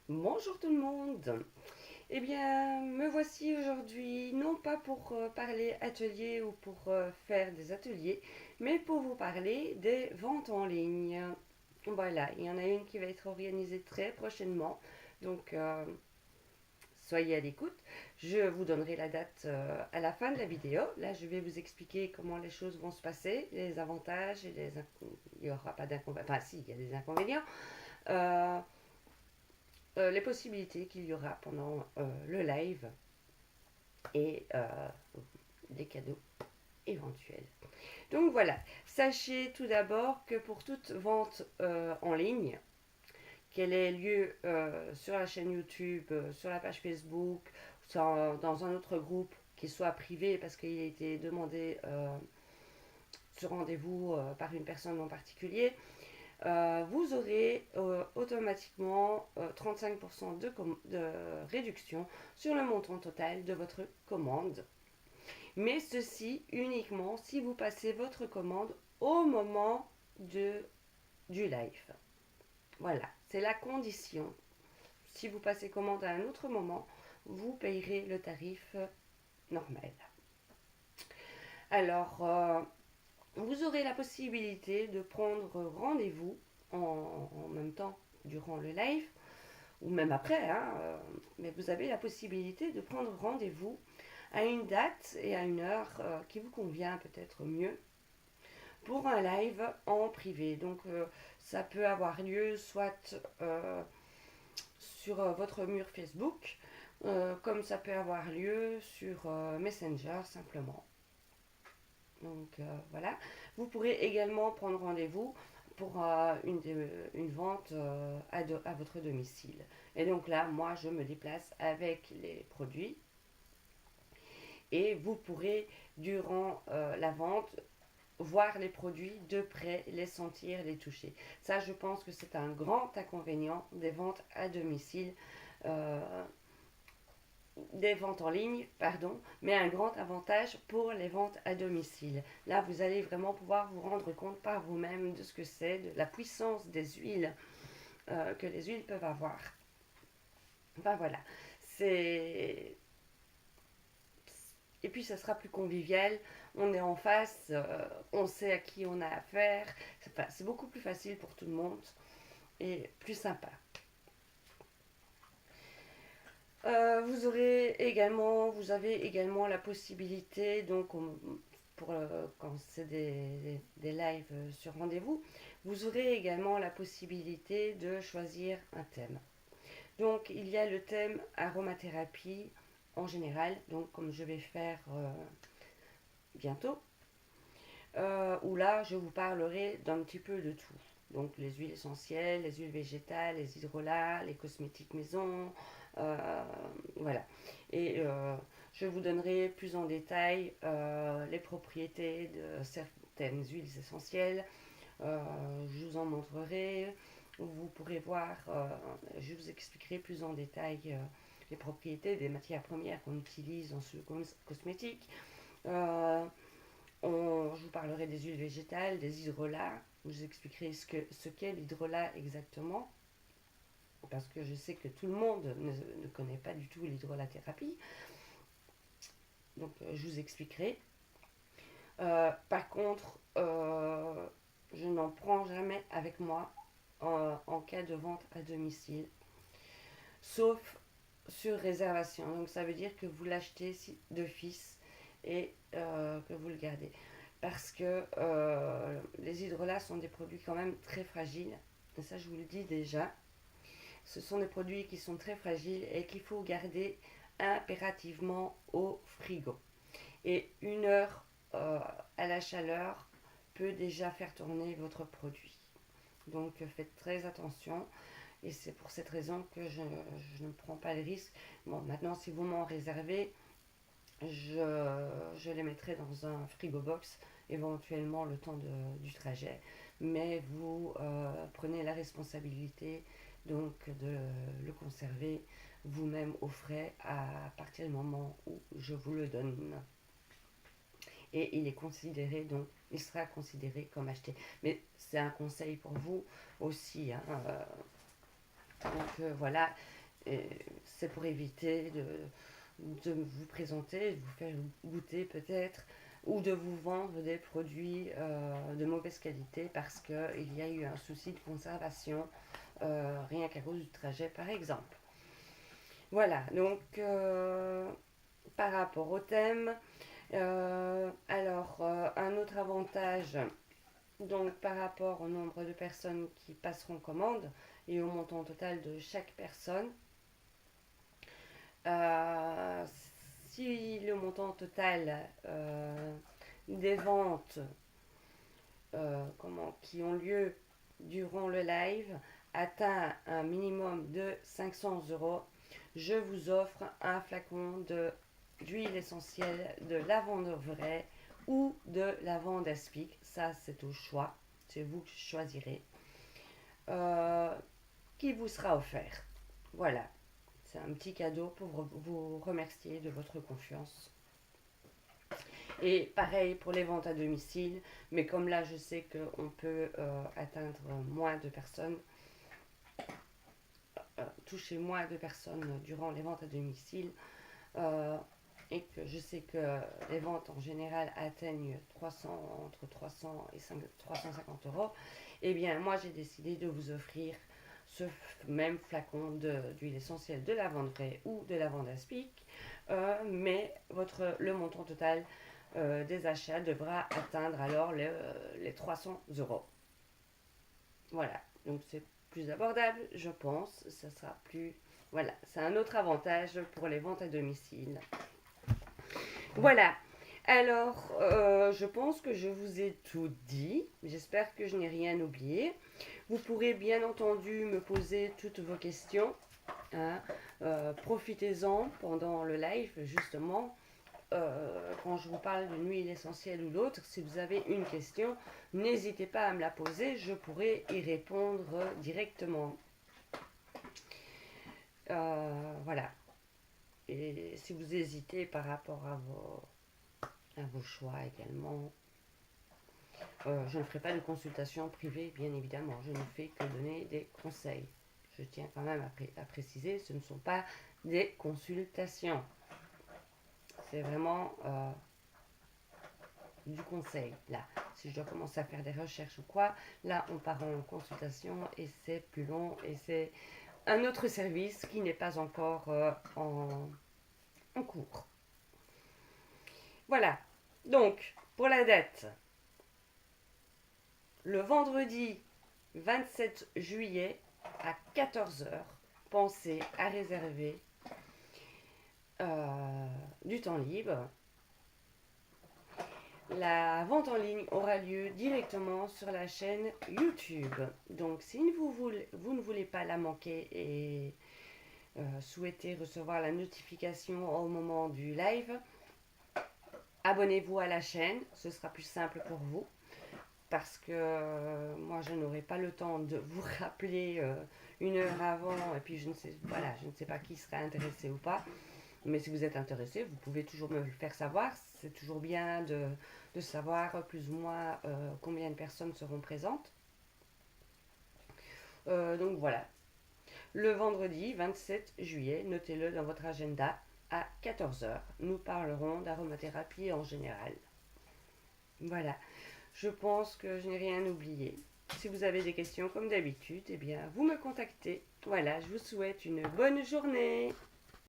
Bonjour tout le monde. Eh bien, me voici aujourd'hui, non pas pour parler atelier ou pour faire des ateliers, mais pour vous parler des ventes en ligne. Voilà, il y en a une qui va être organisée très prochainement, donc soyez à l'écoute. Je vous donnerai la date à la fin de la vidéo. Là, je vais vous expliquer comment les choses vont se passer, les avantages et il n'y aura pas d'inconvénients. Enfin, si, il y a des inconvénients. Euh, les possibilités qu'il y aura pendant le live et des cadeaux éventuels. Donc voilà, sachez tout d'abord que pour toute vente en ligne, qu'elle ait lieu sur la chaîne YouTube, sur la page Facebook, dans un autre groupe qui soit privé parce qu'il a été demandé ce rendez-vous par une personne en particulier, vous aurez automatiquement 35% de réduction sur le montant total de votre commande. Mais ceci uniquement si vous passez votre commande au moment du live. Voilà, c'est la condition. Si vous passez commande à un autre moment, vous payerez le tarif normal. Alors, vous aurez la possibilité de prendre rendez-vous en même temps durant le live ou même après, hein, mais vous avez la possibilité de prendre rendez-vous à une date et à une heure qui vous convient peut-être mieux pour un live en privé. Donc ça peut avoir lieu soit sur votre mur Facebook, comme ça peut avoir lieu sur Messenger simplement. Donc voilà. Vous pourrez également prendre rendez-vous pour une vente à votre domicile. Et donc là, moi, je me déplace avec les produits et vous pourrez, durant la vente, voir les produits de près, les sentir, les toucher. Ça, je pense que c'est un grand inconvénient des ventes à domicile. euh, des ventes en ligne, pardon, mais un grand avantage pour les ventes à domicile. Là, vous allez vraiment pouvoir vous rendre compte par vous-même de ce que c'est, de la puissance des huiles que les huiles peuvent avoir. Enfin voilà, c'est et puis ça sera plus convivial. On est en face, on sait à qui on a affaire. C'est beaucoup plus facile pour tout le monde et plus sympa. Vous avez également la possibilité, donc pour quand c'est des lives sur rendez-vous, vous aurez également la possibilité de choisir un thème. Donc il y a le thème aromathérapie en général, donc comme je vais faire bientôt, où là je vous parlerai d'un petit peu de tout. Donc les huiles essentielles, les huiles végétales, les hydrolats, les cosmétiques maison, voilà. Et je vous donnerai plus en détail les propriétés de certaines huiles essentielles. Je vous en montrerai. Vous pourrez voir, je vous expliquerai plus en détail les propriétés des matières premières qu'on utilise dans ce cosmétique. Euh, je vous parlerai des huiles végétales, des hydrolats. Je vous expliquerai ce qu'est l'hydrolat exactement. Parce que je sais que tout le monde ne connaît pas du tout l'hydrolathérapie. Donc je vous expliquerai. Par contre, je n'en prends jamais avec moi en cas de vente à domicile. Sauf sur réservation. Donc ça veut dire que vous l'achetez d'office et que vous le gardez. Parce que les hydrolats sont des produits quand même très fragiles. Et ça, je vous le dis déjà. Ce sont des produits qui sont très fragiles et qu'il faut garder impérativement au frigo. Et une heure à la chaleur peut déjà faire tourner votre produit. Donc faites très attention. Et c'est pour cette raison que je ne prends pas le risque. Bon, maintenant, si vous m'en réservez, je les mettrai dans un frigo box, éventuellement le temps du trajet. Mais vous prenez la responsabilité donc de le conserver vous-même au frais à partir du moment où je vous le donne. Et il est considéré, donc il sera considéré comme acheté. Mais c'est un conseil pour vous aussi, hein, Donc voilà, c'est pour éviter de vous présenter, de vous faire goûter peut-être, ou de vous vendre des produits de mauvaise qualité parce qu'il y a eu un souci de conservation, rien qu'à cause du trajet par exemple. Voilà, donc par rapport au thème, un autre avantage, donc par rapport au nombre de personnes qui passeront commande et au montant total de chaque personne, euh, si le montant total des ventes qui ont lieu durant le live atteint un minimum de 500 euros, je vous offre un flacon d'huile essentielle de lavande vraie ou de lavande aspic. Ça, c'est au choix. C'est vous qui choisirez. Euh, qui vous sera offert. Voilà. C'est un petit cadeau pour vous remercier de votre confiance. Et pareil pour les ventes à domicile, mais comme là je sais qu'on peut atteindre moins de personnes, toucher moins de personnes durant les ventes à domicile, et que je sais que les ventes en général atteignent entre 300 et 350 euros, eh bien moi j'ai décidé de vous offrir ce même flacon d'huile essentielle de lavande vraie ou de lavande aspic, mais le montant total des achats devra atteindre alors les 300 euros. Voilà, donc c'est plus abordable, je pense. Ça sera plus. Voilà, c'est un autre avantage pour les ventes à domicile. Voilà. Alors, je pense que je vous ai tout dit. J'espère que je n'ai rien oublié. Vous pourrez bien entendu me poser toutes vos questions. Hein. Profitez-en pendant le live, justement. Quand je vous parle d'une huile essentielle ou d'autre, si vous avez une question, n'hésitez pas à me la poser, je pourrai y répondre directement. Voilà. Et si vous hésitez par rapport à vos choix également, je ne ferai pas de consultation privée, bien évidemment. Je ne fais que donner des conseils. Je tiens quand même à préciser, ce ne sont pas des consultations. C'est vraiment du conseil. Là, si je dois commencer à faire des recherches ou quoi, là, on part en consultation et c'est plus long et c'est un autre service qui n'est pas encore en cours. Voilà. Donc, pour la date, le vendredi 27 juillet à 14 h, pensez à réserver du temps libre. La vente en ligne aura lieu directement sur la chaîne YouTube. Donc si vous ne voulez pas la manquer et souhaitez recevoir la notification au moment du live, abonnez-vous à la chaîne, ce sera plus simple pour vous. Parce que moi je n'aurai pas le temps de vous rappeler une heure avant et puis je ne sais pas qui sera intéressé ou pas. Mais si vous êtes intéressé, vous pouvez toujours me le faire savoir. C'est toujours bien de savoir plus ou moins combien de personnes seront présentes. Donc voilà. Le vendredi 27 juillet, notez-le dans votre agenda, à 14 h, nous parlerons d'aromathérapie en général. Voilà. Je pense que je n'ai rien oublié. Si vous avez des questions comme d'habitude, eh bien, vous me contactez. Voilà, je vous souhaite une bonne journée.